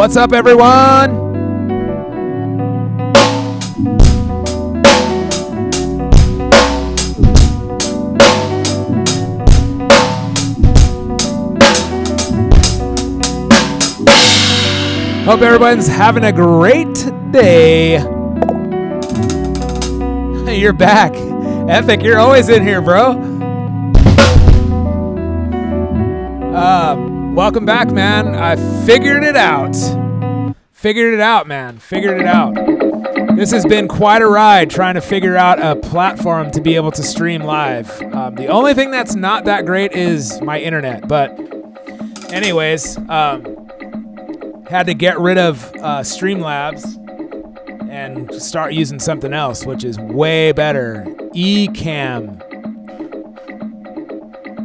What's up, everyone? Hope everyone's having a great day. You're back. Epic, you're always in here, bro. Welcome back, man. I figured it out. Figured it out, man. Figured it out. This has been quite a ride trying to figure out a platform to be able to stream live. The only thing that's not that great is my internet. But anyways, had to get rid of Streamlabs and start using something else, which is way better. Ecamm.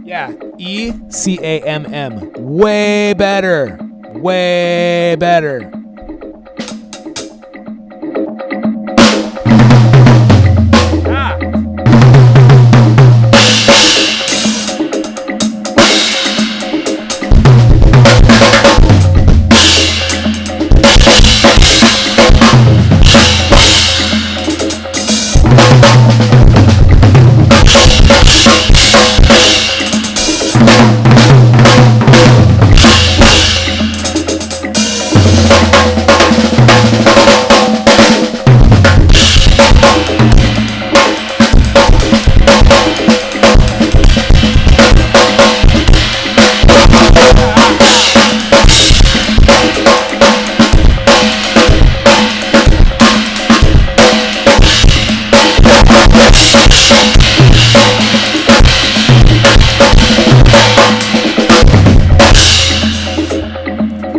Yeah, Ecamm. Way better. Way better.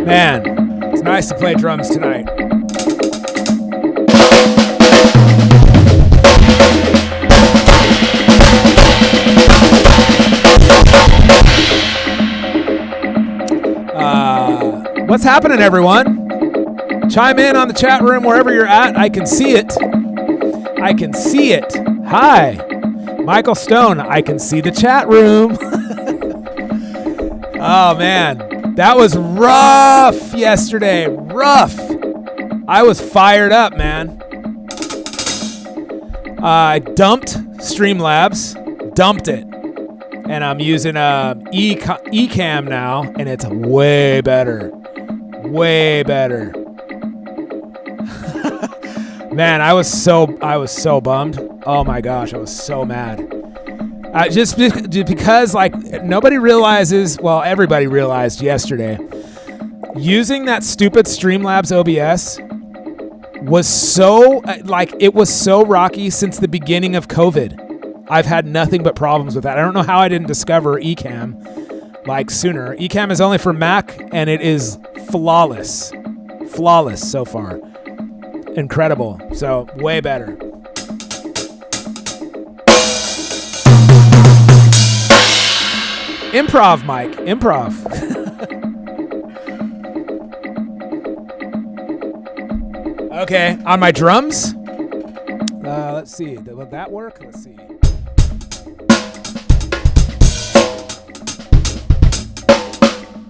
Man, it's nice to play drums tonight. What's happening, everyone? Chime in on the chat room wherever you're at. I can see it. I can see it. Hi, Michael Stone. I can see the chat room. Oh, man. That was rough yesterday. Rough. I was fired up, man. I dumped Streamlabs. Dumped it. And I'm using Ecamm now, and it's way better. Way better. Man, I was so bummed. Oh my gosh, I was so mad. Just because, like, nobody realizes, well, everybody realized yesterday, using that stupid Streamlabs OBS was so, like, it was so rocky since the beginning of COVID. I've had nothing but problems with that. I don't know how I didn't discover Ecamm, like, sooner. Ecamm is only for Mac, and it is flawless. Flawless so far. Incredible. So, way better. Improv, Mike. Improv. Okay, on my drums. Let's see. Will that work? Let's see.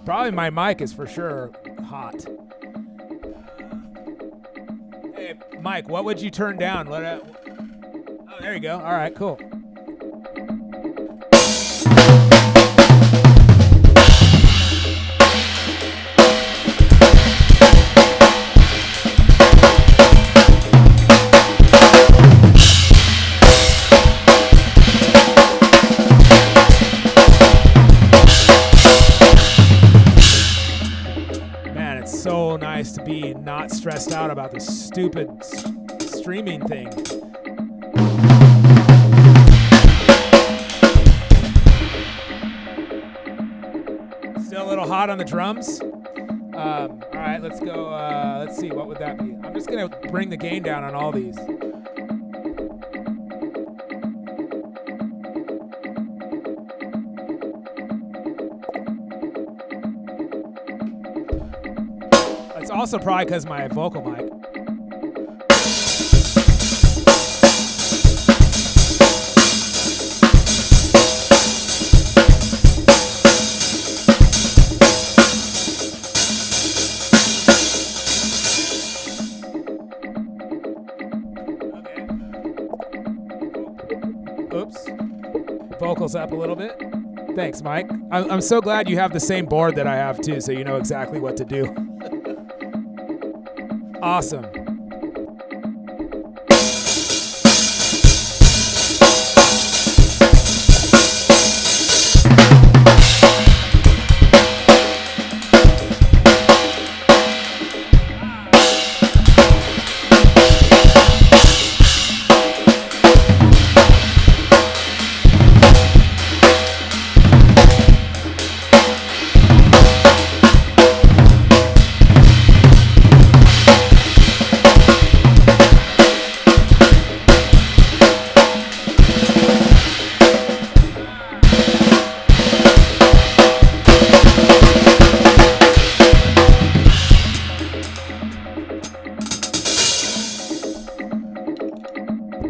Probably my mic is for sure hot. Hey, Mike, what would you turn down? Oh, there you go. All right, cool. Nice to be not stressed out about this stupid streaming thing. Still a little hot on the drums. All right, let's go. Let's see, what would that be? I'm just gonna bring the gain down on all these. It's also probably because my vocal mic. Oops. Vocals up a little bit. Thanks, Mike. I'm so glad you have the same board that I have too, so you know exactly what to do. Awesome.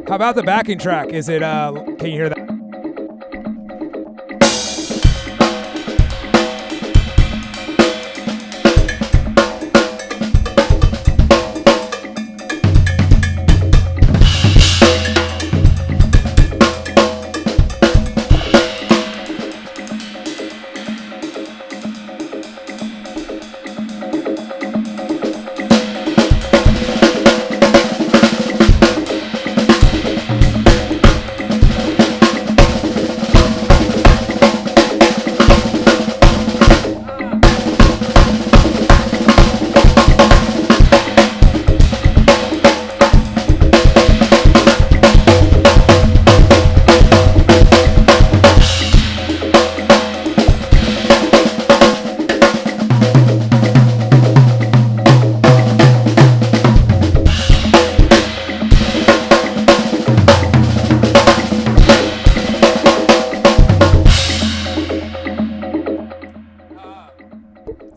How about the backing track? Is it, can you hear that?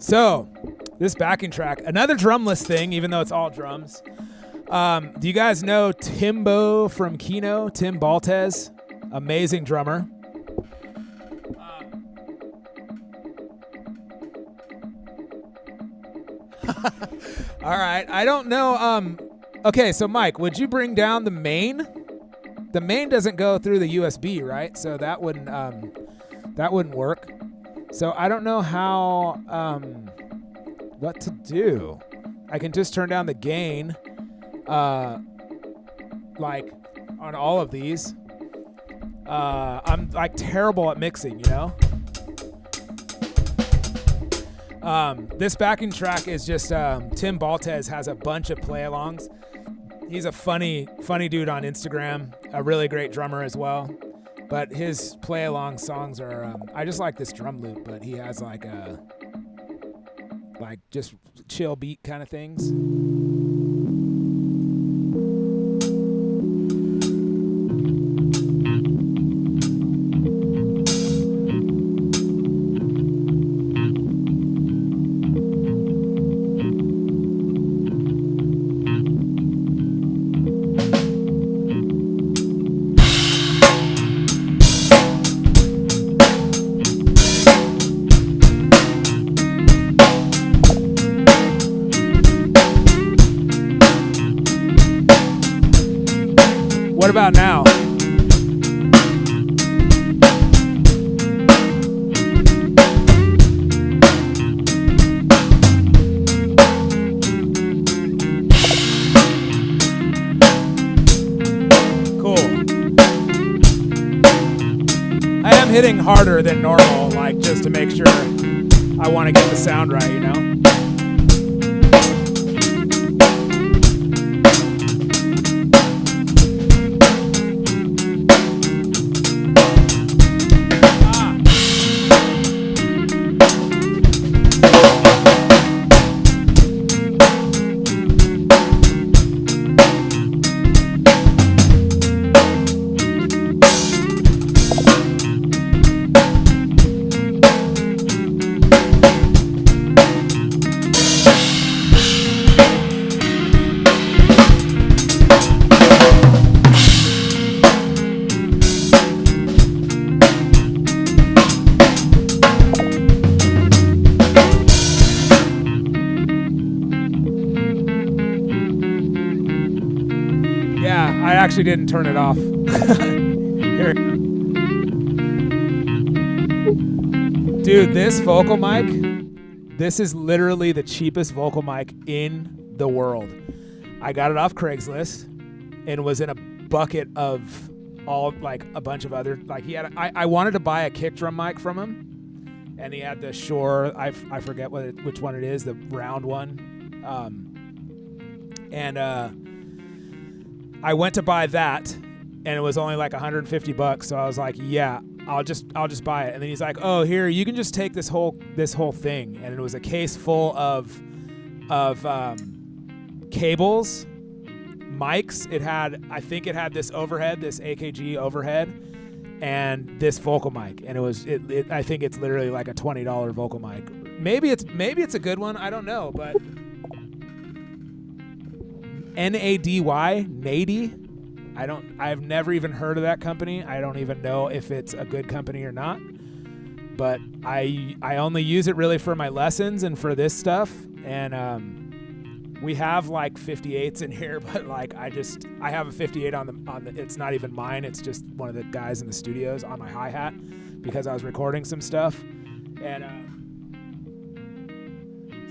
So, this backing track, another drumless thing, even though it's all drums. Do you guys know Timbo from Kino? Tim Baltez, amazing drummer. All right, I don't know. Okay, so Mike, would you bring down the main? The main doesn't go through the USB, right? So that wouldn't work. So I don't know how, what to do. I can just turn down the gain, like on all of these. I'm like terrible at mixing, you know? This backing track is just, Tim Baltez has a bunch of play-alongs. He's a funny dude on Instagram, a really great drummer as well. But his play-along songs are, I just like this drum loop, but he has like just chill beat kind of things. What about now? Cool. I am hitting harder than normal, like just to make sure I want to get the sound right, you know? I actually didn't turn it off. Dude, this vocal mic, this is literally the cheapest vocal mic in the world. I got it off Craigslist and was in a bucket of all, like, a bunch of other, like, he had, I wanted to buy a kick drum mic from him, and he had the Shure, I forget which one it is, the round one. I went to buy that, and it was only like $150, so I was like, yeah, I'll just buy it. And then he's like, oh, here, you can just take this whole thing. And it was a case full of cables, mics. I think it had this overhead, this AKG overhead, and this vocal mic. And I think it's literally like a $20 vocal mic. Maybe it's a good one, I don't know, but NADY, I've never even heard of that company. I don't even know if it's a good company or not. But I only use it really for my lessons and for this stuff. And we have like 58s in here, but like I have a 58 on the it's not even mine. It's just one of the guys in the studios on my hi-hat because I was recording some stuff. And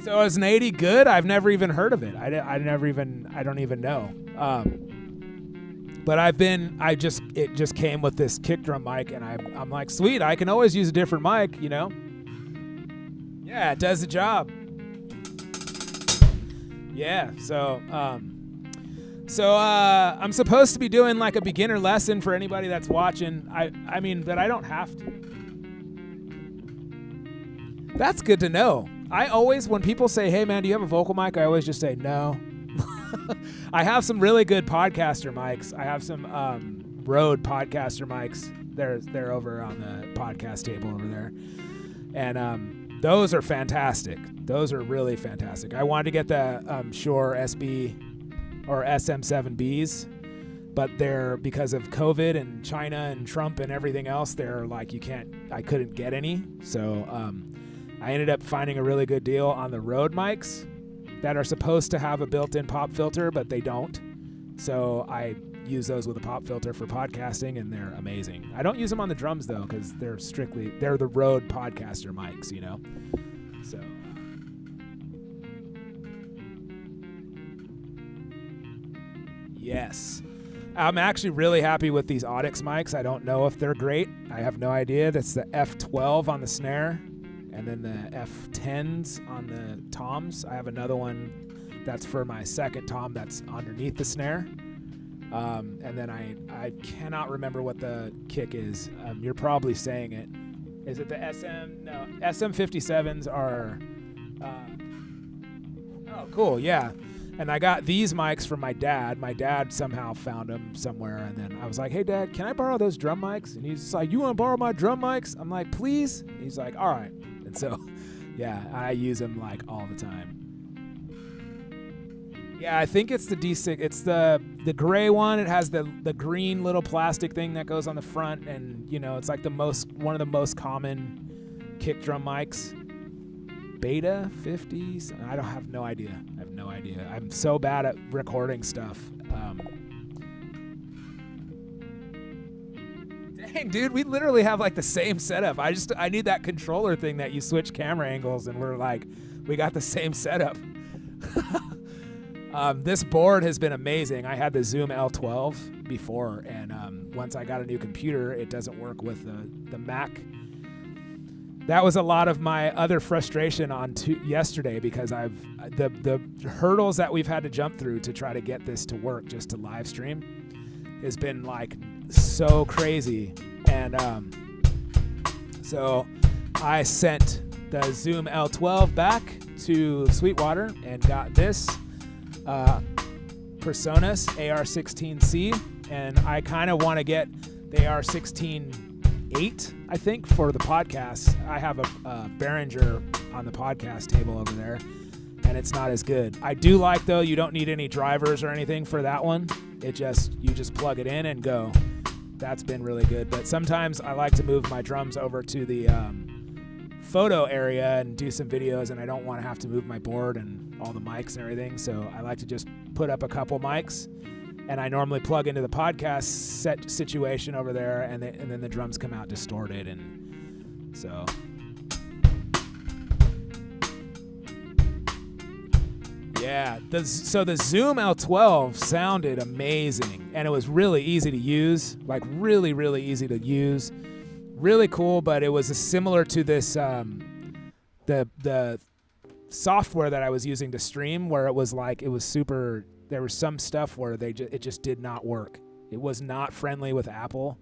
so is an 80 good? I've never even heard of it. I don't even know. But it just came with this kick drum mic, and I'm like, sweet, I can always use a different mic, you know? Yeah, it does the job. Yeah, so I'm supposed to be doing like a beginner lesson for anybody that's watching. I mean, but I don't have to. That's good to know. I always, when people say, hey man, do you have a vocal mic? I always just say no. I have some really good podcaster mics. I have some Rode podcaster mics. They're over on the podcast table over there. And those are fantastic. Those are really fantastic. I wanted to get the Shure SB or SM7Bs, but they're, because of COVID and China and Trump and everything else, they're like, I couldn't get any. So I ended up finding a really good deal on the Rode mics that are supposed to have a built-in pop filter, but they don't. So I use those with a pop filter for podcasting, and they're amazing. I don't use them on the drums, though, because they're the Rode podcaster mics, you know? So. Yes. I'm actually really happy with these Audix mics. I don't know if they're great. I have no idea. That's the F12 on the snare, and then the F10s on the toms. I have another one that's for my second tom that's underneath the snare. And then I cannot remember what the kick is. You're probably saying it. Is it the SM? No, SM57s are... oh, cool, yeah. And I got these mics from my dad. My dad somehow found them somewhere, and then I was like, hey, Dad, can I borrow those drum mics? And he's like, you want to borrow my drum mics? I'm like, please? And he's like, all right. And so, yeah, I use them like all the time. Yeah, I think it's the D6. It's the gray one. It has the green little plastic thing that goes on the front, and you know, it's like one of the most common kick drum mics. Beta 50s. I have no idea. I'm so bad at recording stuff. Dang, dude, we literally have like the same setup. I need that controller thing that you switch camera angles, and we got the same setup. This board has been amazing. I had the Zoom L12 before, and once I got a new computer, it doesn't work with the Mac. That was a lot of my other frustration on yesterday, because the hurdles that we've had to jump through to try to get this to work just to live stream has been like so crazy. And so I sent the Zoom L12 back to Sweetwater and got this PreSonus AR16C, and I kind of want to get the AR16-8, I think, for the podcast. I have a Behringer on the podcast table over there, and it's not as good. I do like, though, you don't need any drivers or anything for that one. You just plug it in and go. That's been really good. But sometimes I like to move my drums over to the photo area and do some videos, and I don't want to have to move my board and all the mics and everything, so I like to just put up a couple mics And I normally plug into the podcast set situation over there, and then the drums come out distorted, and so. Yeah, so the Zoom L12 sounded amazing, and it was really easy to use, like really, really easy to use. Really cool, but it was similar to this, the software that I was using to stream, where it was super, there was some stuff where it just did not work. It was not friendly with Apple,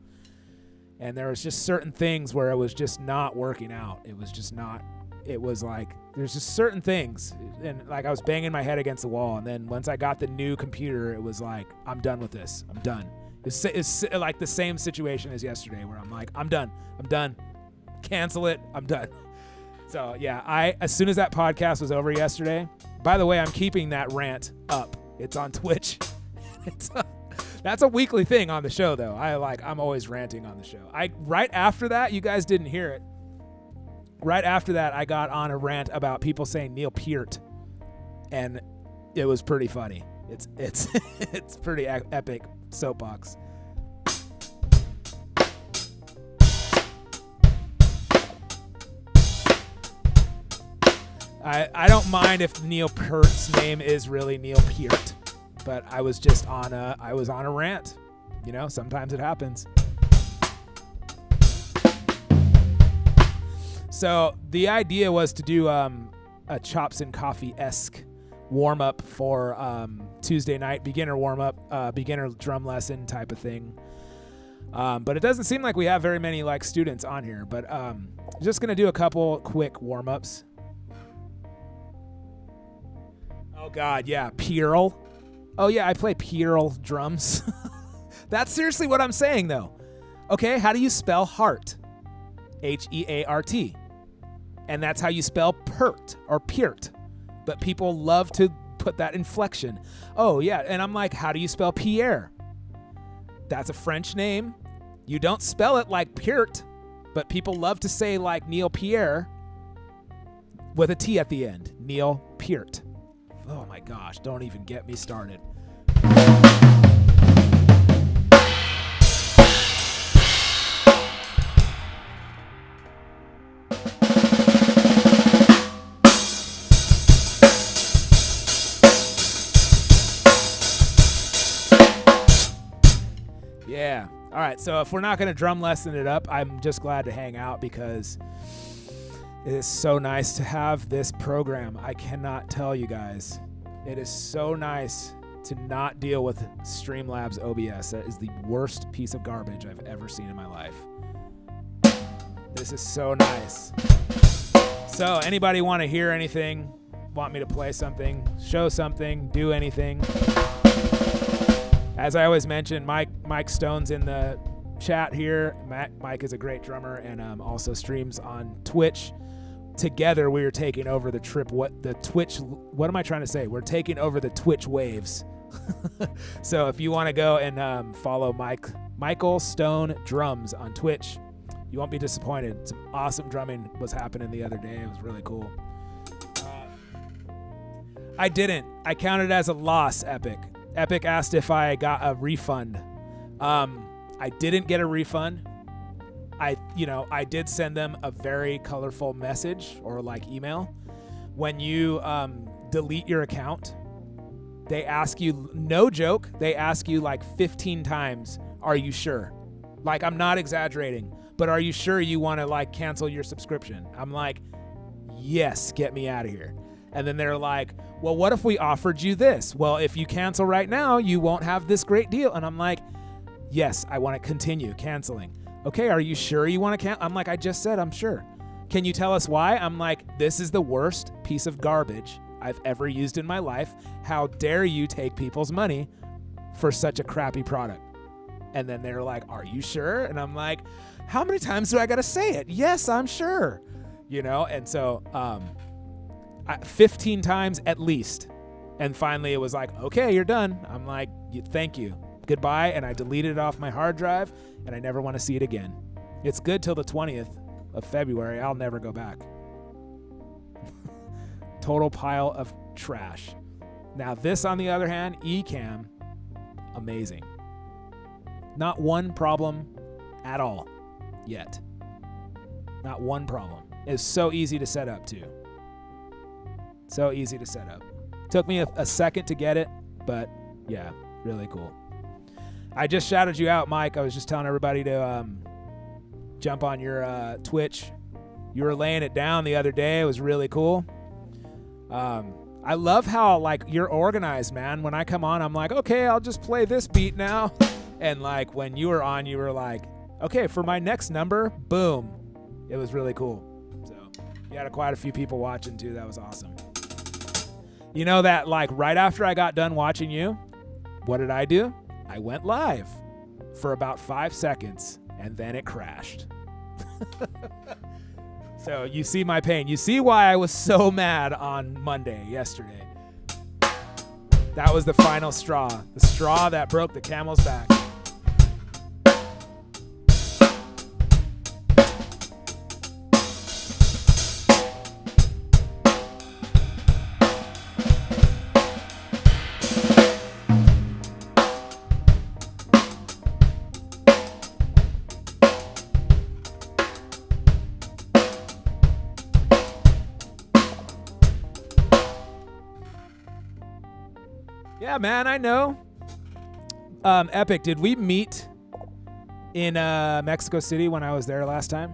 and there was just certain things where it was just not working out. It was just not. It was like, there's just certain things, and like I was banging my head against the wall, and then once I got the new computer, it was like, I'm done with this. I'm done. It's like the same situation as yesterday, where I'm like, I'm done. Cancel it. I'm done. So yeah, as soon as that podcast was over yesterday, by the way, I'm keeping that rant up. It's on Twitch. That's a weekly thing on the show, though. I'm always ranting on the show. Right after that, you guys didn't hear it. Right after that, I got on a rant about people saying Neil Peart, and it was pretty funny. It's it's pretty epic soapbox. I don't mind if Neil Peart's name is really Neil Peart, but I was on a rant. You know, sometimes it happens. So the idea was to do a Chops and Coffee-esque warm-up for Tuesday night, beginner warm-up, beginner drum lesson type of thing. But it doesn't seem like we have very many students on here, but just going to do a couple quick warm-ups. Oh, God, yeah, Pearl. Oh, yeah, I play Pearl drums. That's seriously what I'm saying, though. Okay, how do you spell heart? Heart. And that's how you spell pert or peart. But people love to put that inflection. Oh, yeah. And I'm like, how do you spell Pierre? That's a French name. You don't spell it like Peart, but people love to say like Neil Pierre with a T at the end. Neil Peart. Oh, my gosh. Don't even get me started. Yeah. All right. So if we're not going to drum lesson it up, I'm just glad to hang out because it is so nice to have this program. I cannot tell you guys. It is so nice to not deal with Streamlabs OBS. That is the worst piece of garbage I've ever seen in my life. This is so nice. So anybody want to hear anything, want me to play something, show something, do anything? As I always mention, Mike Stone's in the chat here. Mike is a great drummer and also streams on Twitch. Together, we are taking over the Twitch. What am I trying to say? We're taking over the Twitch waves. So if you want to go and follow Michael Stone Drums on Twitch, you won't be disappointed. Some awesome drumming was happening the other day. It was really cool. I didn't. I counted it as a loss, Epic. Epic asked if I got a refund. I didn't get a refund. I did send them a very colorful message or email. When you delete your account, they ask you, no joke, they ask you 15 times, are you sure? I'm not exaggerating, but are you sure you want to cancel your subscription? I'm like, yes, get me out of here. And then they're like, well, what if we offered you this? Well, if you cancel right now, you won't have this great deal. And I'm like, yes, I want to continue canceling. Okay, are you sure you want to cancel? I'm like, I just said I'm sure. Can you tell us why? I'm like, this is the worst piece of garbage I've ever used in my life. How dare you take people's money for such a crappy product? And then they're like, are you sure? And I'm like, how many times do I got to say it? Yes, I'm sure. And so 15 times at least. And finally it was like, okay, you're done. I'm like, thank you. Goodbye. And I deleted it off my hard drive and I never want to see it again. It's good till the 20th of February. I'll never go back. Total pile of trash. Now this, on the other hand, Ecamm, amazing. Not one problem at all yet. Not one problem. It's so easy to set up too. So easy to set up. Took me a second to get it, but yeah, really cool. I just shouted you out, Mike. I was just telling everybody to jump on your Twitch. You were laying it down the other day. It was really cool. I love how like you're organized, man. When I come on, I'm like, okay, I'll just play this beat now. And like when you were on, you were like, okay, for my next number, boom. It was really cool. So you had quite a few people watching too. That was awesome. You know that like right after I got done watching you, what did I do? I went live for about 5 seconds and then it crashed. So you see my pain. You see why I was so mad on Monday, yesterday. That was the final straw. The straw that broke the camel's back. Yeah, man, I know. Epic, did we meet in Mexico City when I was there last time?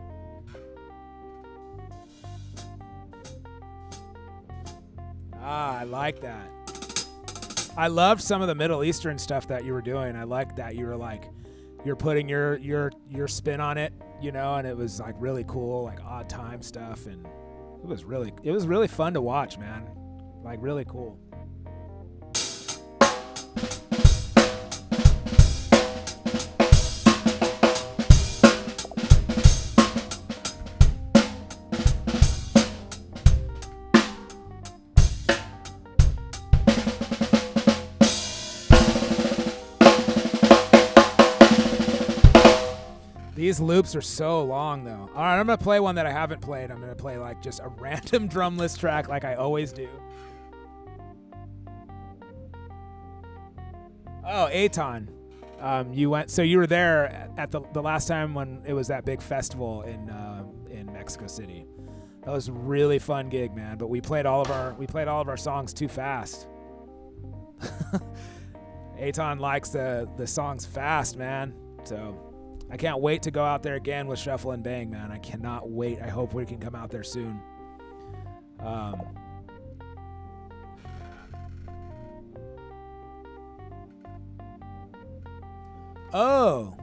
Ah, I like that. I loved some of the Middle Eastern stuff that you were doing. I liked that you were like, you're putting your spin on it, you know, and it was like really cool, like odd time stuff, and it was really fun to watch, man. Like really cool. These loops are so long, though. All right, I'm going to play one that I haven't played. I'm going to play like just a random drumless track like I always do. Oh, Aton. You were there at the last time when it was that big festival in Mexico City. That was a really fun gig, man, but we played all of our songs too fast. Aton likes the songs fast, man. So I can't wait to go out there again with Shuffle and Bang, man. I cannot wait. I hope we can come out there soon. Oh,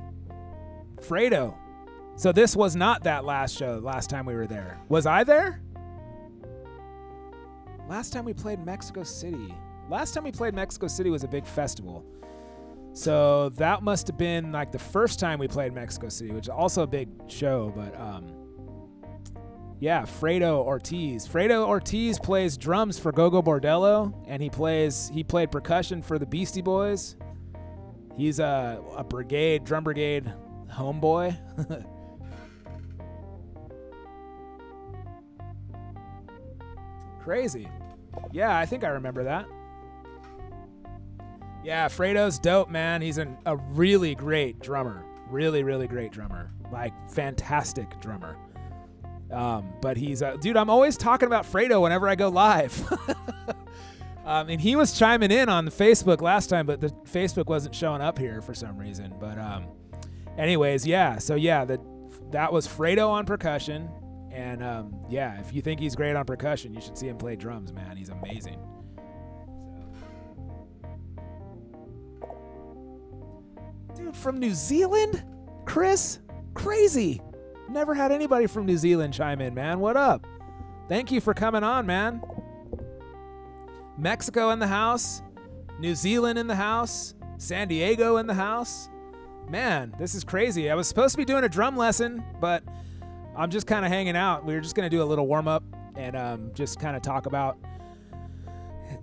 Fredo. So this was not that last show, last time we were there. Was I there? Last time we played Mexico City. Last time we played Mexico City was a big festival. So that must have been like the first time we played Mexico City, which is also a big show. But yeah, Fredo Ortiz. Fredo Ortiz plays drums for Gogo Bordello, and he played percussion for the Beastie Boys. He's a drum brigade homeboy. Crazy. Yeah, I think I remember that. Yeah, Fredo's dope, man. He's a really great drummer. Really, really great drummer. Like, fantastic drummer. But he's dude, I'm always talking about Fredo whenever I go live. And he was chiming in on the Facebook last time, but the Facebook wasn't showing up here for some reason. But anyways, yeah. So yeah, that was Fredo on percussion. And yeah, if you think he's great on percussion, you should see him play drums, man. He's amazing. Dude, from New Zealand? Chris? Crazy. Never had anybody from New Zealand chime in, man. What up? Thank you for coming on, man. Mexico in the house. New Zealand in the house. San Diego in the house. Man, this is crazy. I was supposed to be doing a drum lesson, but I'm just kind of hanging out. We were just going to do a little warm-up and just kind of talk about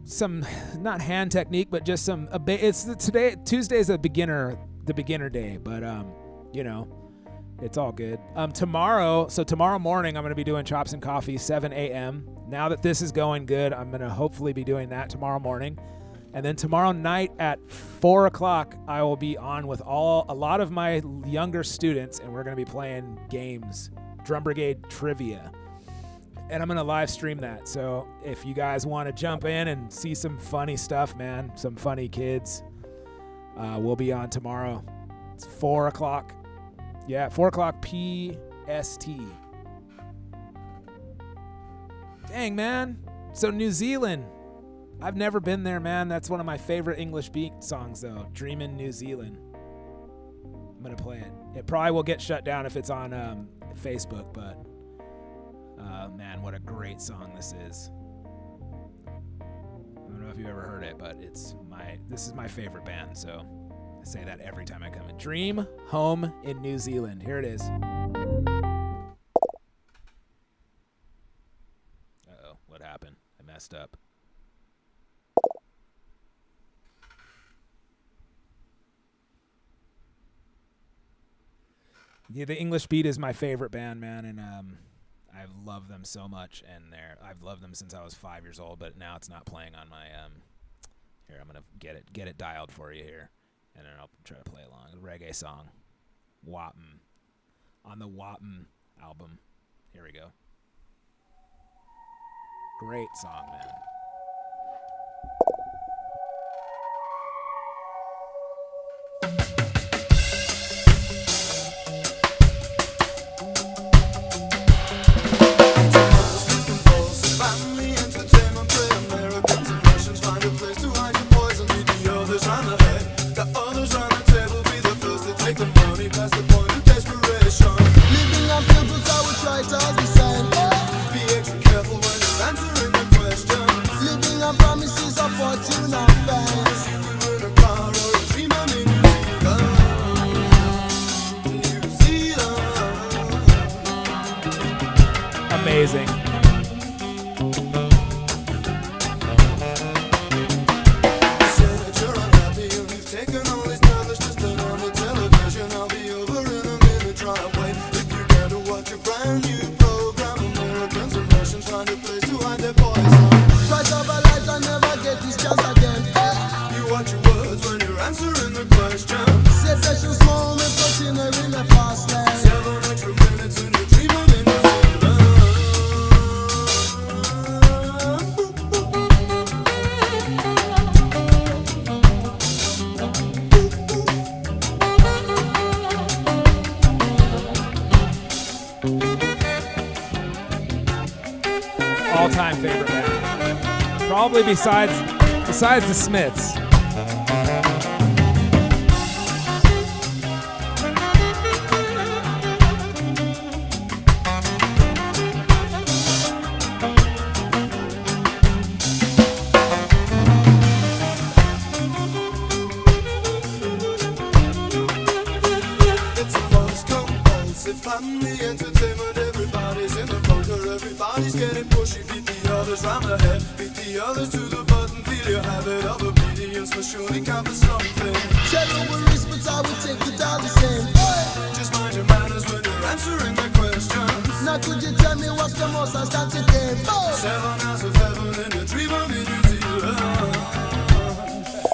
some, not hand technique, but just some, Tuesday's the beginner day, but you know, it's all good. Tomorrow morning I'm going to be doing Chops and Coffee, 7 a.m. Now that this is going good, I'm going to hopefully be doing that tomorrow morning. And then tomorrow night at 4 o'clock, I will be on with a lot of my younger students, and we're going to be playing games, Drum Brigade Trivia. And I'm going to live stream that. So if you guys want to jump in and see some funny stuff, man, some funny kids, we'll be on tomorrow. It's 4 o'clock. Yeah, 4 o'clock PST. Dang, man. So New Zealand. I've never been there, man. That's one of my favorite English beat songs, though. Dreamin' New Zealand. I'm going to play it. It probably will get shut down if it's on Facebook, but man, what a great song this is. I don't know if you've ever heard it, but this is my favorite band, so I say that every time I come in. Dream Home in New Zealand. Here it is. Uh-oh, what happened? I messed up. Yeah, the English Beat is my favorite band, man, and I love them so much, and I've loved them since I was 5 years old, but now it's not playing on my here, I'm gonna get it dialed for you here, and then I'll try to play along. A reggae song, Wappen, on the Wappen album. Here we go. Great song, man. Amazing. All-time favorite band. Probably besides the Smiths. It's a most compulsive family entertainment. Everybody's in the bunker, everybody's getting pushy. Beat the others round the head, beat the others to the button. Feel your habit of obedience, but surely count for something. Tell no worries, but I will take it all the same. Just mind your manners when you're answering the questions. Now could you tell me what's the most I start to game? 7 hours of heaven in a dream of in New Zealand.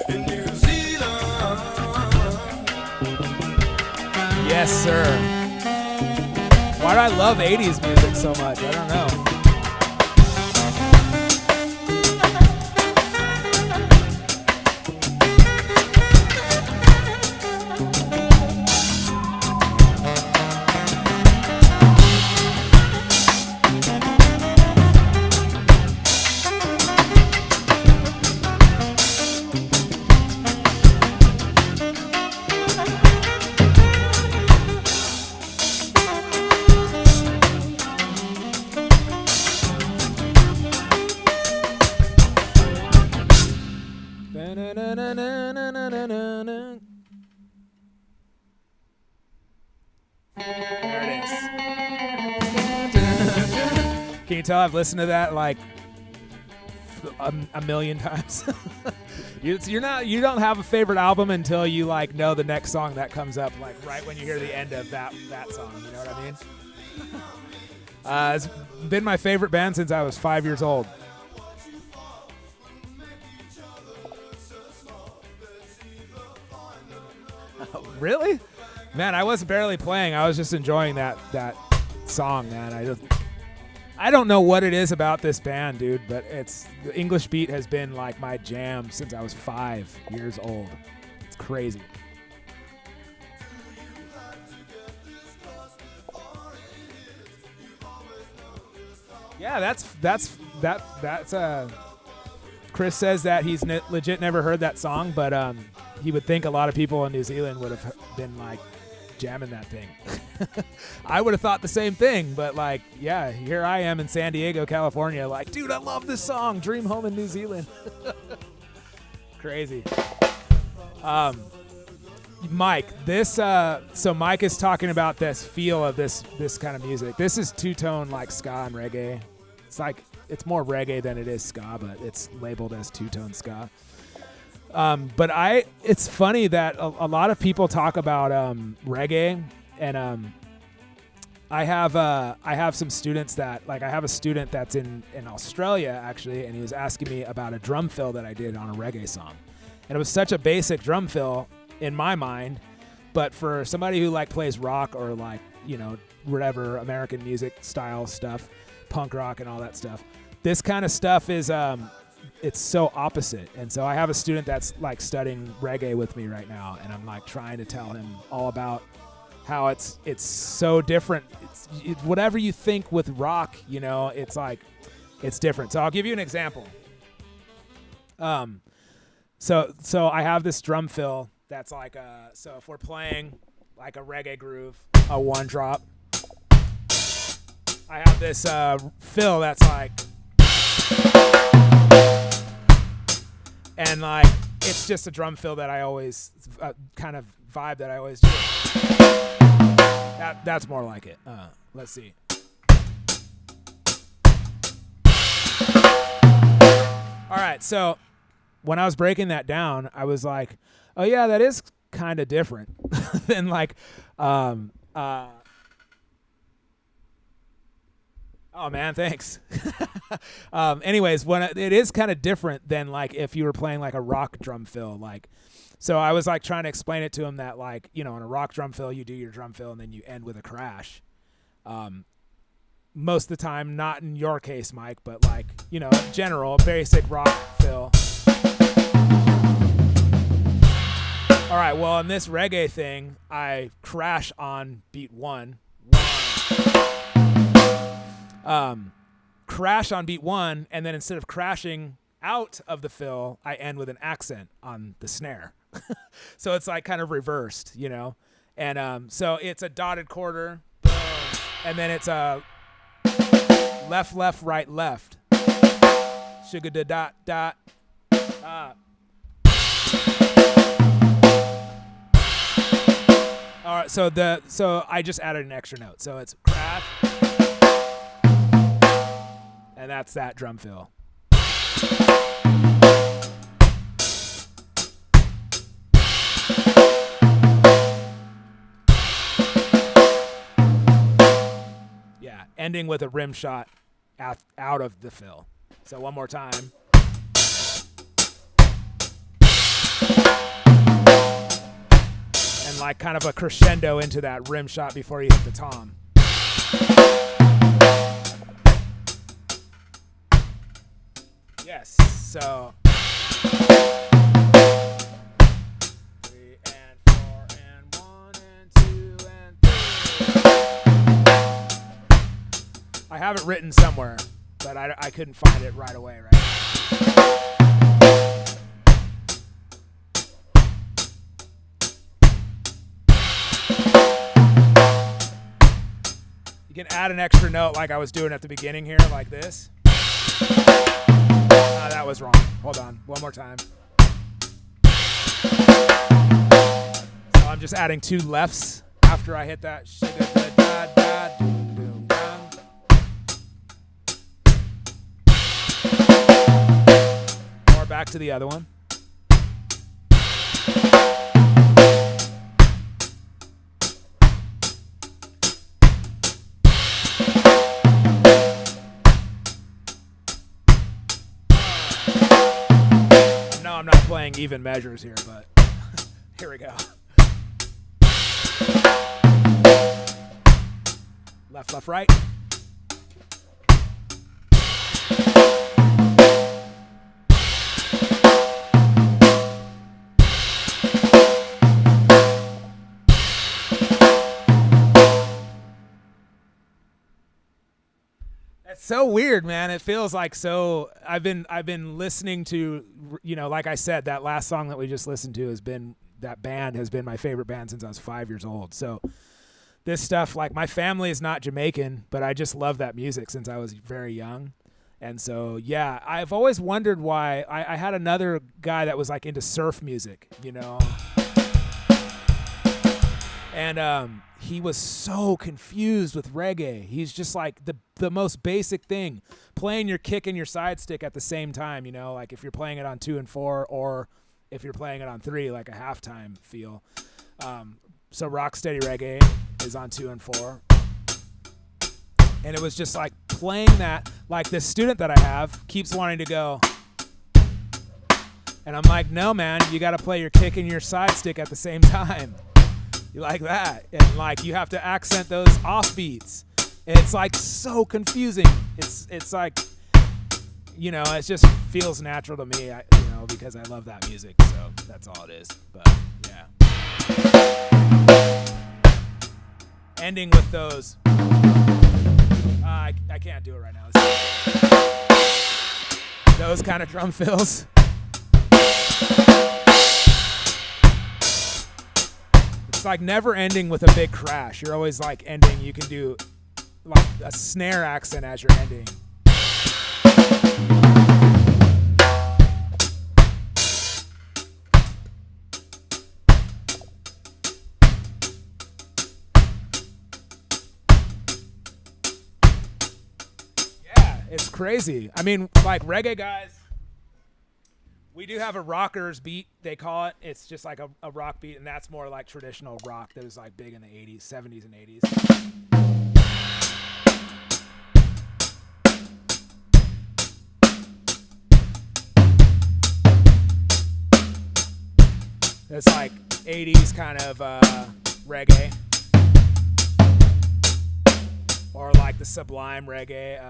In New Zealand. Yes, sir. Why do I love 80s music so much? I don't know. There it is. Can you tell I've listened to that like a million times? You don't have a favorite album until you like know the next song that comes up, like right when you hear the end of that song. You know what I mean? It's been my favorite band since I was 5 years old. Really? Man, I was barely playing. I was just enjoying that song, man. I don't know what it is about this band, dude, but the English Beat has been like my jam since I was 5 years old. It's crazy. Yeah, that's Chris says that he's legit never heard that song, but he would think a lot of people in New Zealand would have been like jamming that thing. I would have thought the same thing, but like, yeah, here I am in San Diego, California, like, dude, I love this song, Dream Home in New Zealand. Crazy. Mike, so Mike is talking about this feel of this kind of music. This is two-tone like ska and reggae. It's more reggae than it is ska, but it's labeled as two-tone ska. But it's funny that a lot of people talk about reggae, and I have some students that, like, I have a student that's in Australia actually, and he was asking me about a drum fill that I did on a reggae song, and it was such a basic drum fill in my mind, but for somebody who like plays rock or like, you know, whatever American music style stuff, punk rock and all that stuff, this kind of stuff is it's so opposite. And so I have a student that's like studying reggae with me right now, and I'm like trying to tell him all about how it's so different. It's whatever you think with rock, you know, it's like it's different. So I'll give you an example. So I have this drum fill that's like so if we're playing like a reggae groove, a one drop, I have this fill that's like, and like it's just a drum fill that I always kind of vibe that I always do. That's more like it. Let's see. All right, so when I was breaking that down, I was like, oh yeah, that is kind of different than like oh man, thanks. Anyways, it is kind of different than like if you were playing like a rock drum fill, like, so I was like trying to explain it to him that, like, you know, in a rock drum fill, you do your drum fill and then you end with a crash. Most of the time, not in your case, Mike, but like, you know, general basic rock fill. All right, well, in this reggae thing, I crash on beat one. Crash on beat one, and then instead of crashing out of the fill, I end with an accent on the snare. So it's like kind of reversed, you know? And so it's a dotted quarter, and then it's a left, left, right, left. Sugar da dot dot. All right, so I just added an extra note. So it's crash, and that's that drum fill. Yeah, ending with a rim shot out of the fill. So one more time. And like kind of a crescendo into that rim shot before you hit the tom. Yes, so 3 and 4 and 1 and 2 and 3. I have it written somewhere, but I couldn't find it right away right now. You can add an extra note like I was doing at the beginning here, like this. That was wrong. Hold on. One more time. So I'm just adding 2 lefts after I hit that. Or back to the other one. I'm not playing even measures here, but here we go. left, right. It's so weird, man. It feels like so. I've been listening to, like I said, that last song that we just listened to that band has been my favorite band since I was 5 years old. So this stuff, like my family is not Jamaican, but I just love that music since I was very young. And so, yeah, I've always wondered why. I had another guy that was like into surf music, and he was so confused with reggae. He's just like the most basic thing, playing your kick and your side stick at the same time, like if you're playing it on 2 and 4 or if you're playing it on 3, like a halftime feel. So Rocksteady Reggae is on 2 and 4. And it was just like playing that, like this student that I have keeps wanting to go. And I'm like, no, man, you got to play your kick and your side stick at the same time. You like that? And like you have to accent those off beats. And it's like so confusing. It's like, it just feels natural to me, because I love that music. So that's all it is. But yeah. Ending with those. I can't do it right now. Those kind of drum fills. It's like never ending with a big crash. You're always like ending. You can do like a snare accent as you're ending. It's crazy. I mean, like reggae guys, we do have a rockers beat, they call it. It's just like a rock beat, and that's more like traditional rock that was like big in the 80s, 70s, and 80s. It's like 80s kind of reggae. Or like the Sublime reggae.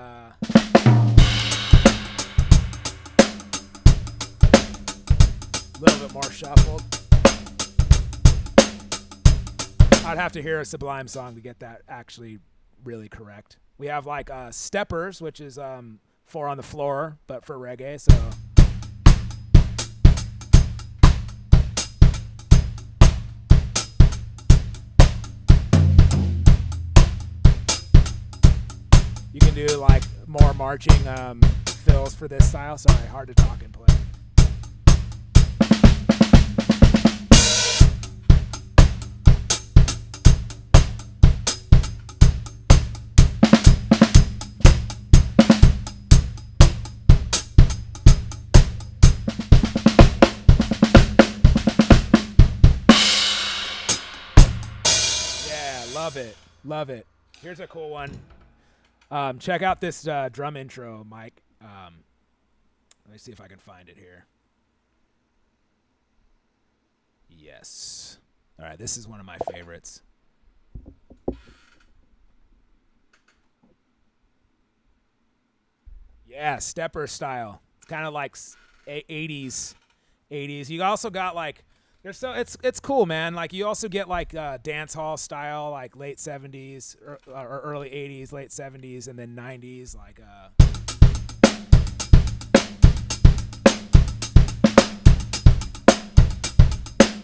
A little bit more shuffled. I'd have to hear a Sublime song to get that actually really correct. We have like Steppers, which is 4 on the floor, but for reggae, so... You can do like more marching fills for this style. Sorry, hard to talk and play. Yeah, love it. Love it. Here's a cool one. Check out this drum intro, Mike. Let me see if I can find it here. Yes. All right, this is one of my favorites. Yeah, stepper style. It's kind of like 80s. You also got like it's cool, man. Like you also get like dance hall style, like late 70s or early 80s, late 70s, and then 90s, like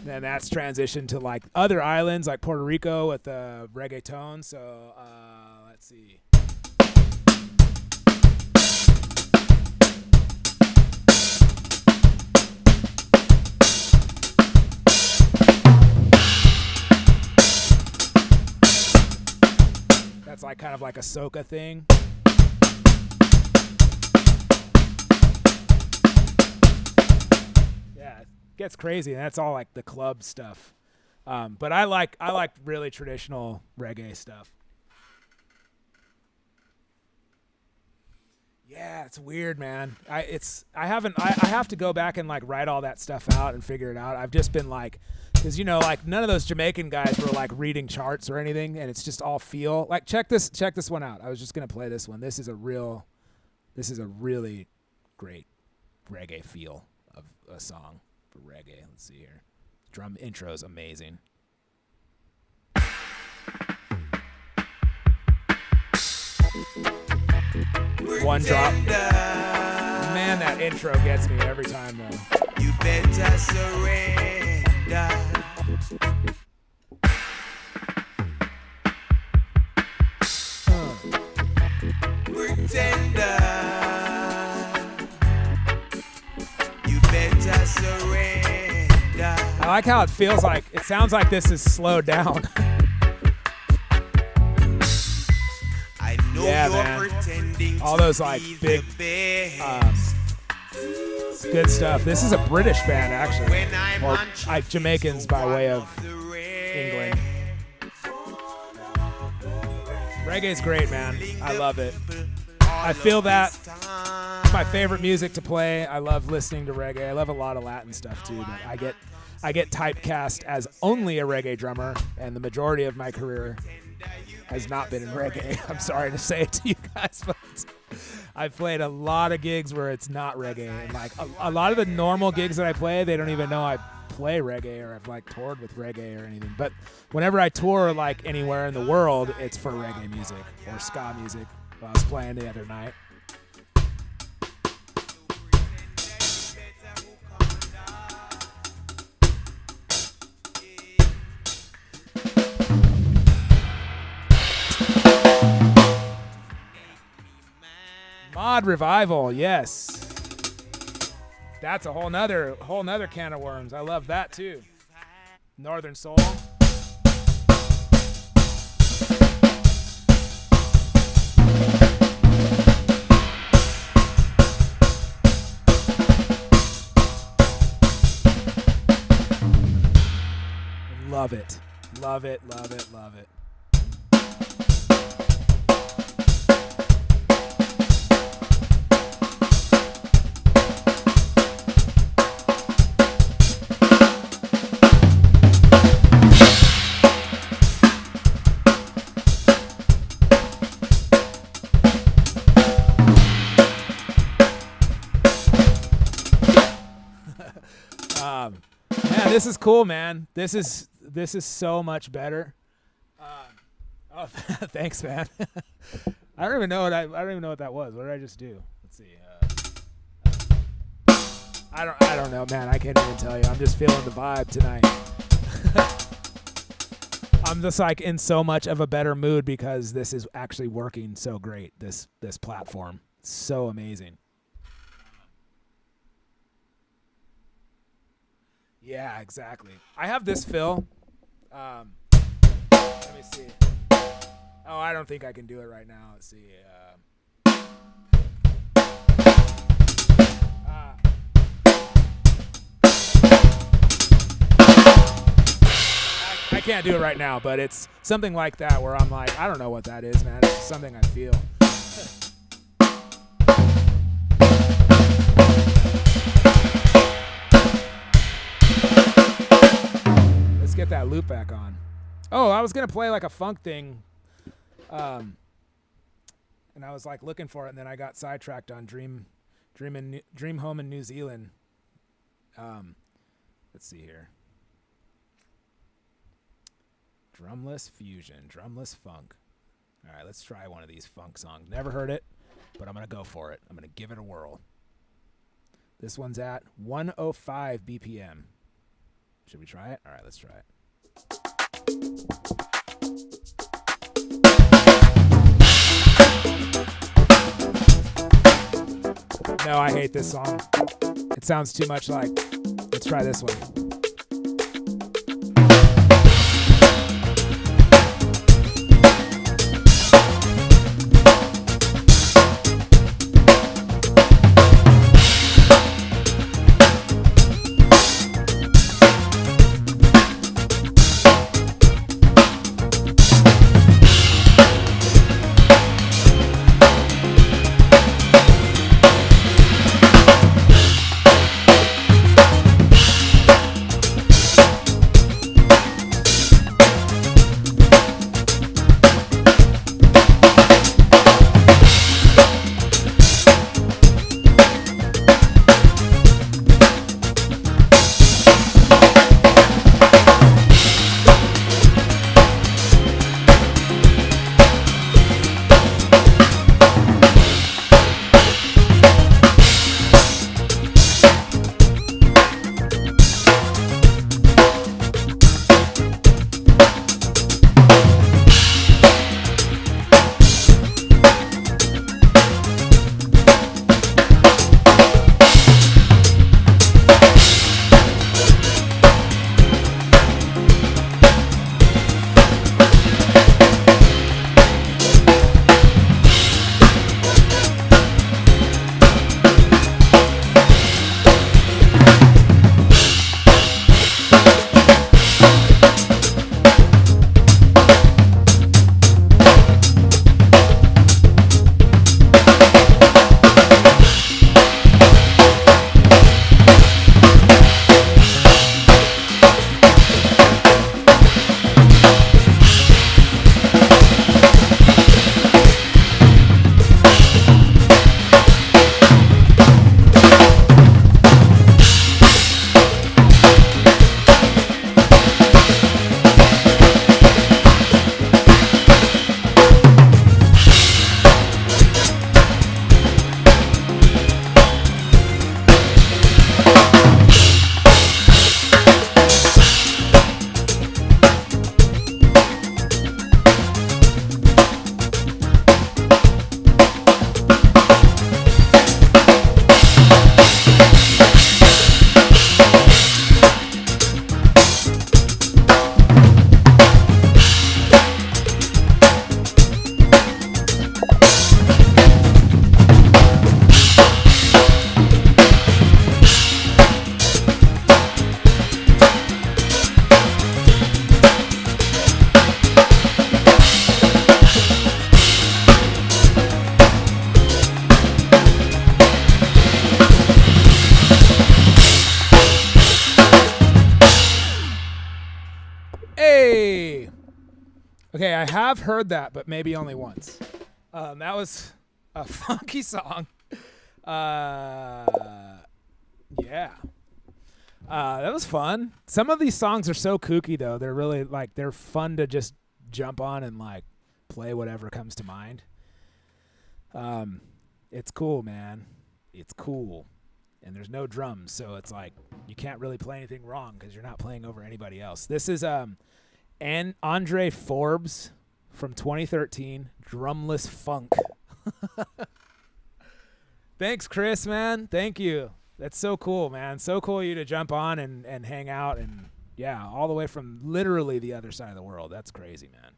then that's transitioned to like other islands like Puerto Rico with the reggaeton. So let's see. That's like kind of like a soca thing. Yeah, it gets crazy. And that's all like the club stuff. But I like really traditional reggae stuff. Yeah, it's weird, man. I have to go back and like write all that stuff out and figure it out. I've just been like, because like none of those Jamaican guys were like reading charts or anything, and it's just all feel. Like check this one out. I was just gonna play this one. This is a really great reggae feel of a song for reggae. Let's see here. Drum intro is amazing. One drop. Man, that intro gets me every time though. You better surrender. Pretender. You better surrender. I like how it feels like, it sounds like this is slowed down. I know Yeah, you're man. pretending All to those like be big, the best. it's good stuff. This is a British band actually, When I'm or on Jamaicans by way of England. Reggae's great, man. I love it. I feel that. It's my favorite music to play. I love listening to reggae. I love a lot of Latin stuff too, but I get typecast as only a reggae drummer, and the majority of my career has not been in reggae. I'm sorry to say it to you guys, but I've played a lot of gigs where it's not reggae, and like a lot of the normal gigs that I play, they don't even know I play reggae or I've like toured with reggae or anything. But whenever I tour like anywhere in the world, it's for reggae music or ska music. I was playing the other night. Mod Revival, yes. That's a whole nother can of worms. I love that too. Northern Soul. Love it. Love it, love it, love it. Yeah, this is cool, man. This is so much better. Oh, thanks, man. I don't even know what that was. What did I just do? Let's see. I don't know, man. I can't even tell you. I'm just feeling the vibe tonight. I'm just like in so much of a better mood because this is actually working so great. This platform, it's so amazing. Yeah, exactly. I have this fill. Let me see. Oh, I don't think I can do it right now. Let's see. I can't do it right now, but it's something like that where I'm like, I don't know what that is, man. It's just something I feel. Get that loop back on. Oh, I was gonna play like a funk thing, and I was like looking for it, and then I got sidetracked on Dream Home in New Zealand. Let's see here. Drumless fusion, drumless funk. All right, let's try one of these funk songs. Never heard it, but I'm gonna go for it. I'm gonna give it a whirl. This one's at 105 BPM. Should we try it? All right, let's try it. No, I hate this song. It sounds too much like. Let's try this one. Okay, I have heard that, but maybe only once. That was a funky song. Yeah. That was fun. Some of these songs are so kooky, though. They're really, like, they're fun to just jump on and, like, play whatever comes to mind. It's cool, man. It's cool. And there's no drums, so it's like you can't really play anything wrong because you're not playing over anybody else. This is Andre Forbes from 2013, Drumless Funk. Thanks, Chris, man. Thank you. That's so cool, man. So cool of you to jump on and hang out and, yeah, all the way from literally the other side of the world. That's crazy, man.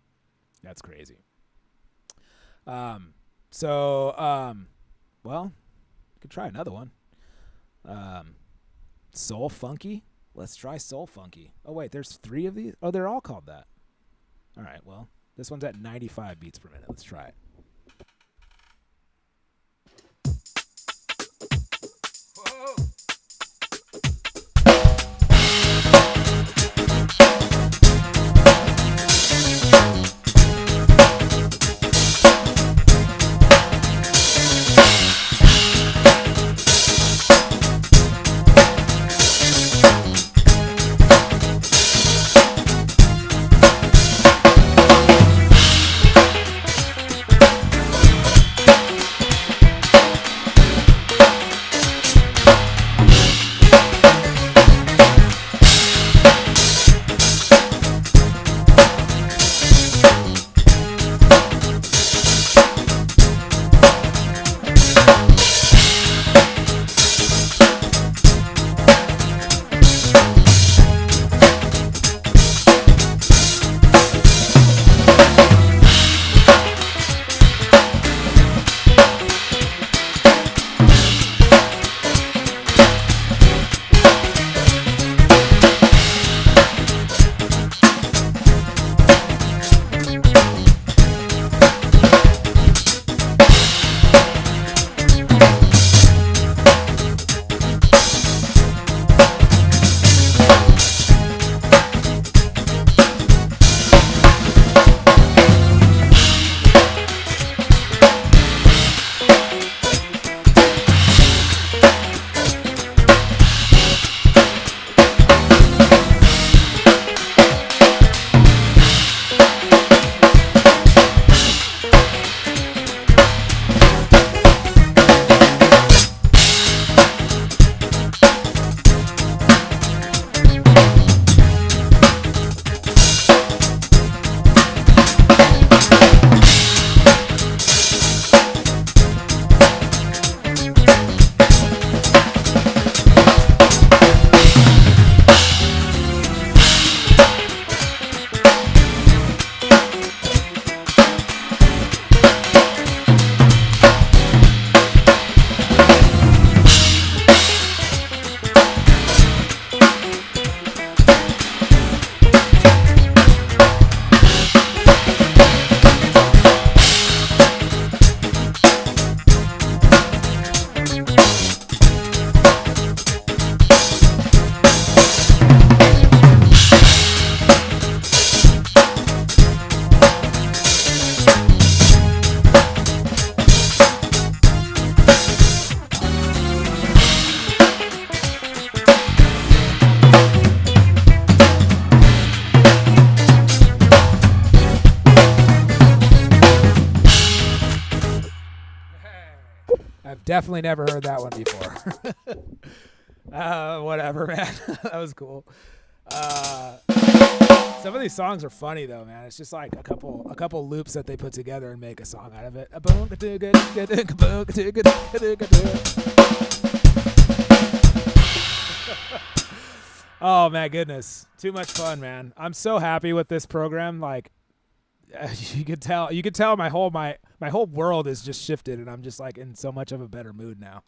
That's crazy. Well, could try another one. Soul Funky. Let's try Soul Funky. Oh, wait, there's 3 of these? Oh, they're all called that. All right, well, this one's at 95 beats per minute. Let's try it. Definitely never heard that one before. Whatever, man. That was cool. Some of these songs are funny though, man. It's just like a couple loops that they put together and make a song out of it. Oh my goodness, too much fun, man. I'm so happy with this program. Like, you could tell my whole world is just shifted, and I'm just like in so much of a better mood now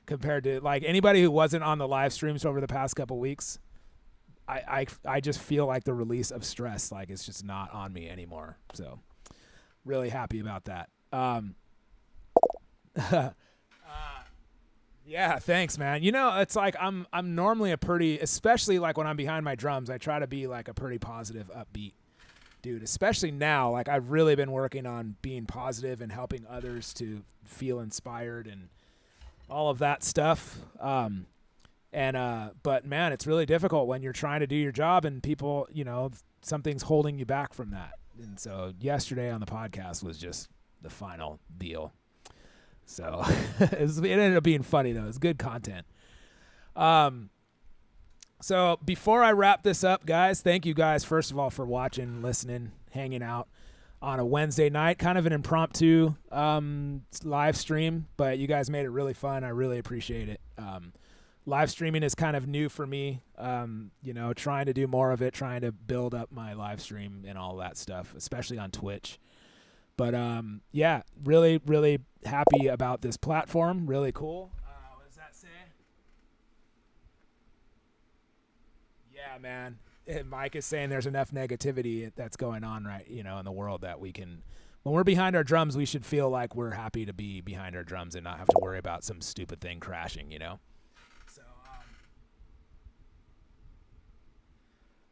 compared to like anybody who wasn't on the live streams over the past couple weeks. I just feel like the release of stress, like it's just not on me anymore. So really happy about that. Yeah, thanks, man. You know, it's like I'm normally a pretty, especially like when I'm behind my drums, I try to be like a pretty positive, upbeat dude, especially now, like I've really been working on being positive and helping others to feel inspired and all of that stuff. But man, it's really difficult when you're trying to do your job and people, something's holding you back from that. And so yesterday on the podcast was just the final deal. So it ended up being funny though. It's good content. So before I wrap this up, guys, thank you guys, first of all, for watching, listening, hanging out on a Wednesday night, kind of an impromptu live stream, but you guys made it really fun. I really appreciate it. Live streaming is kind of new for me, trying to do more of it, trying to build up my live stream and all that stuff, especially on Twitch. But yeah, really, really happy about this platform. Really cool. What does that say? Yeah, man. Mike is saying there's enough negativity that's going on in the world that we can, when we're behind our drums, we should feel like we're happy to be behind our drums and not have to worry about some stupid thing crashing,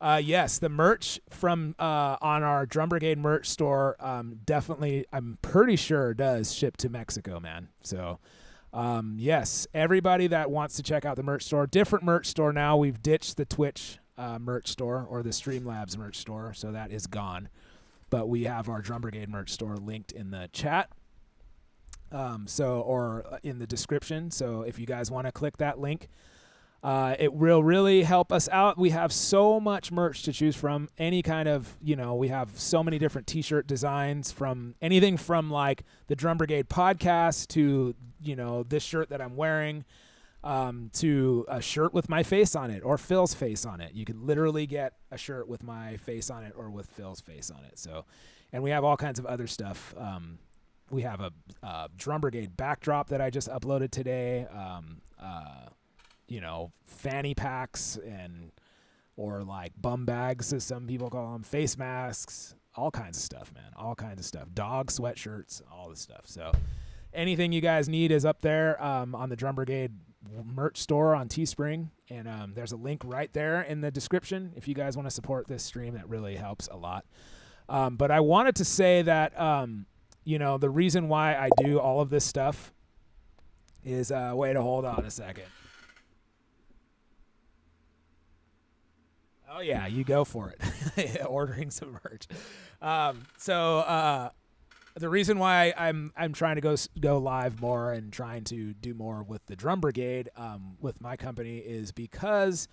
So, yes, the merch from on our Drum Brigade merch store definitely, I'm pretty sure, does ship to Mexico, man. So, yes, everybody that wants to check out the merch store, different merch store now. We've ditched the Twitch merch store or the Streamlabs merch store, so that is gone. But we have our Drum Brigade merch store linked in the chat, or in the description. So if you guys want to click that link, it will really help us out. We have so much merch to choose from. Any kind of, we have so many different t-shirt designs, from anything from like the Drum Brigade podcast to, this shirt that I'm wearing, to a shirt with my face on it or Phil's face on it. You can literally get a shirt with my face on it or with Phil's face on it. So, and we have all kinds of other stuff. We have a Drum Brigade backdrop that I just uploaded today. Fanny packs or like bum bags, as some people call them, face masks, all kinds of stuff, man, all kinds of stuff, dog sweatshirts, all this stuff. So anything you guys need is up there on the Drum Brigade merch store on Teespring, and there's a link right there in the description if you guys want to support this stream. That really helps a lot. But I wanted to say that the reason why I do all of this stuff is wait, hold on a second. Oh yeah, you go for it. Ordering some merch. The reason why I'm trying to go live more and trying to do more with the Drum Brigade with my company is because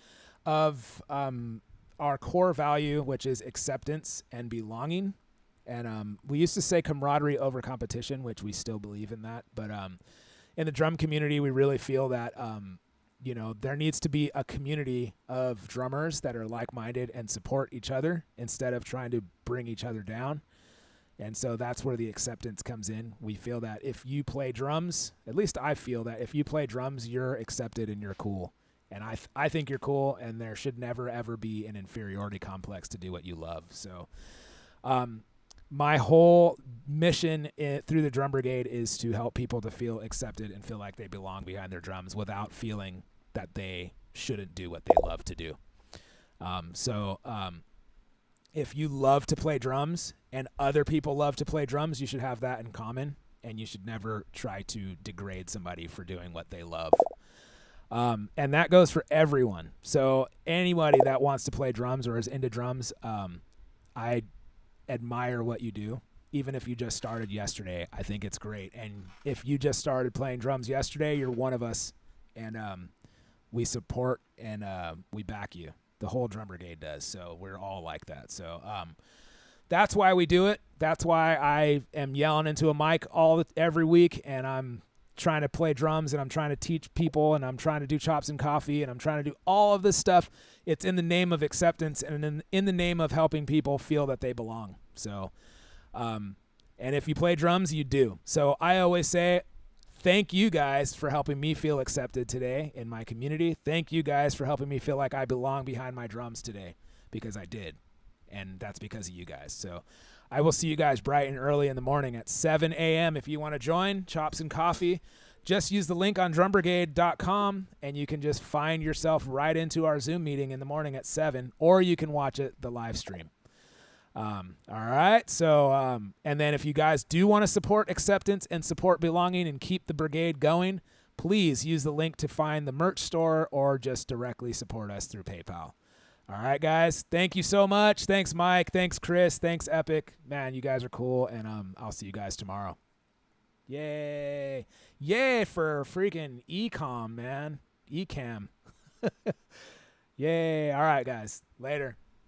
of our core value, which is acceptance and belonging. And we used to say camaraderie over competition, which we still believe in that. But in the drum community, we really feel that there needs to be a community of drummers that are like-minded and support each other instead of trying to bring each other down. And so that's where the acceptance comes in. We feel that if you play drums, at least I feel that if you play drums, you're accepted and you're cool. And I think you're cool, and there should never, ever be an inferiority complex to do what you love. So my whole mission through the Drum Brigade is to help people to feel accepted and feel like they belong behind their drums without feeling that they shouldn't do what they love to do. If you love to play drums and other people love to play drums, you should have that in common, and you should never try to degrade somebody for doing what they love. And that goes for everyone. So anybody that wants to play drums or is into drums, I admire what you do. Even if you just started yesterday, I think it's great. And if you just started playing drums yesterday, you're one of us, and we support and we back you. The whole Drum Brigade does. So we're all like that. So that's why we do it. That's why I am yelling into a mic every week, and I'm trying to play drums, and I'm trying to teach people, and I'm trying to do chops and coffee, and I'm trying to do all of this stuff. It's in the name of acceptance and in the name of helping people feel that they belong. So, and if you play drums, you do. So I always say, thank you guys for helping me feel accepted today in my community. Thank you guys for helping me feel like I belong behind my drums today, because I did. And that's because of you guys. So I will see you guys bright and early in the morning at 7 a.m. If you want to join Chops and Coffee, just use the link on drumbrigade.com, and you can just find yourself right into our Zoom meeting in the morning at 7, or you can watch the live stream. All right. So, and then if you guys do want to support Acceptance and support Belonging and keep the brigade going, please use the link to find the merch store or just directly support us through PayPal. All right, guys. Thank you so much. Thanks, Mike. Thanks, Chris. Thanks, Epic. Man, you guys are cool, and I'll see you guys tomorrow. Yay. Yay for freaking Ecom, man. Ecam. Yay. All right, guys. Later.